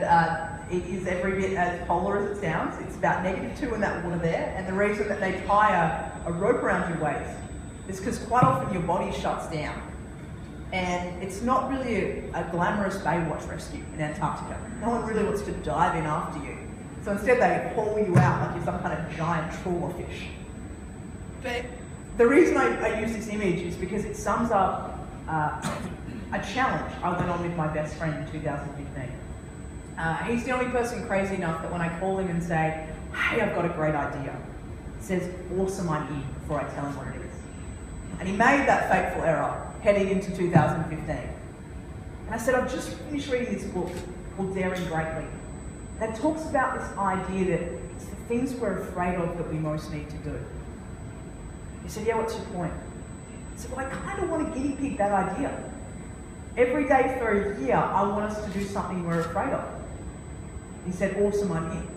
and it is every bit as polar as it sounds. It's about -2 in that water there, and the reason that they tie a rope around your waist is because quite often your body shuts down. And it's not really a glamorous Baywatch rescue in Antarctica. No one really wants to dive in after you. So instead they pull you out like you're some kind of giant trawler fish. But the reason I use this image is because it sums up a challenge I went on with my best friend in 2015. He's the only person crazy enough that when I call him and say, hey, I've got a great idea, he says, awesome, I'm in, before I tell him what it is. And he made that fateful error heading into 2015. And I said, I've just finished reading this book called Daring Greatly. And it talks about this idea that it's the things we're afraid of that we most need to do. He said, yeah, what's your point? I said, well, I kind of want to guinea pig that idea. Every day for a year, I want us to do something we're afraid of. He said, awesome, I'm in.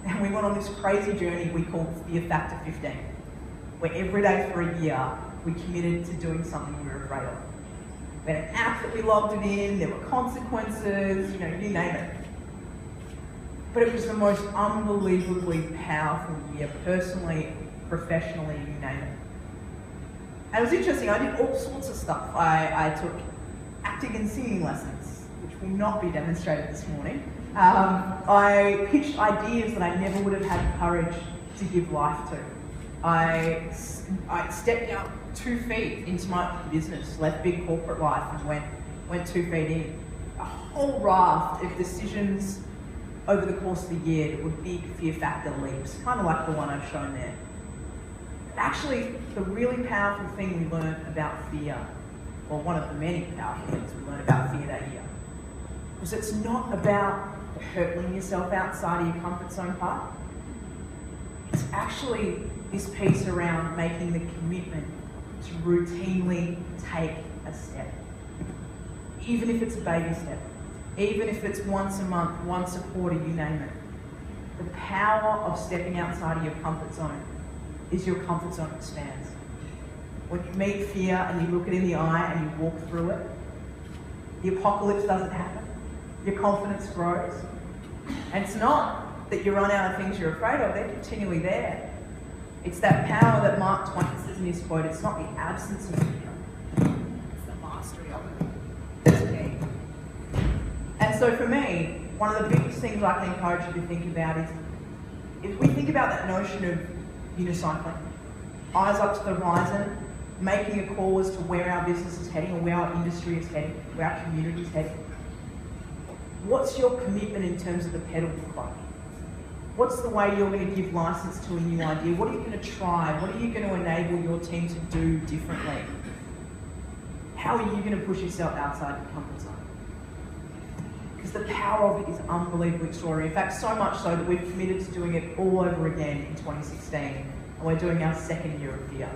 And we went on this crazy journey we called Fear Factor 15, where every day for a year, we committed to doing something we were afraid of. We had an app that we logged it in, there were consequences, you name it. But it was the most unbelievably powerful year, personally, professionally, you name it. And it was interesting, I did all sorts of stuff. I took acting and singing lessons, which will not be demonstrated this morning. I pitched ideas that I never would have had the courage to give life to. I stepped out 2 feet into my business, left big corporate life and went 2 feet in. A whole raft of decisions over the course of the year that were big fear factor leaps, kind of like the one I've shown there. Actually, the really powerful thing we learned about fear, or one of the many powerful things we learned about fear that year, was it's not about hurtling yourself outside of your comfort zone part. It's actually this piece around making the commitment to routinely take a step. Even if it's a baby step, even if it's once a month, once a quarter, you name it. The power of stepping outside of your comfort zone is your comfort zone expands. When you meet fear and you look it in the eye and you walk through it, the apocalypse doesn't happen. Your confidence grows. And it's not that you run out of things you're afraid of, they're continually there. It's that power that Mark Twain says in his quote, it's not the absence of fear, it's the mastery of it. That's key. And so for me, one of the biggest things I can encourage you to think about is, if we think about that notion of unicycling, eyes up to the horizon, making a call as to where our business is heading or where our industry is heading, where our community is heading. What's your commitment in terms of the pedal look like? What's the way you're going to give license to a new idea? What are you going to try? What are you going to enable your team to do differently? How are you going to push yourself outside your comfort zone? Because the power of it is unbelievably extraordinary. In fact, so much so that we've committed to doing it all over again in 2016, and we're doing our 2nd year of fear.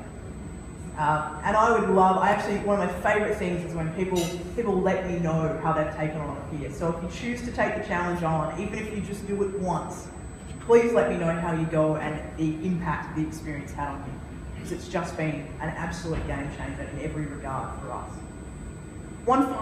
And one of my favourite things is when people let me know how they've taken on a fear. So if you choose to take the challenge on, even if you just do it once, please let me know how you go and the impact the experience had on you. Because it's just been an absolute game changer in every regard for us. One final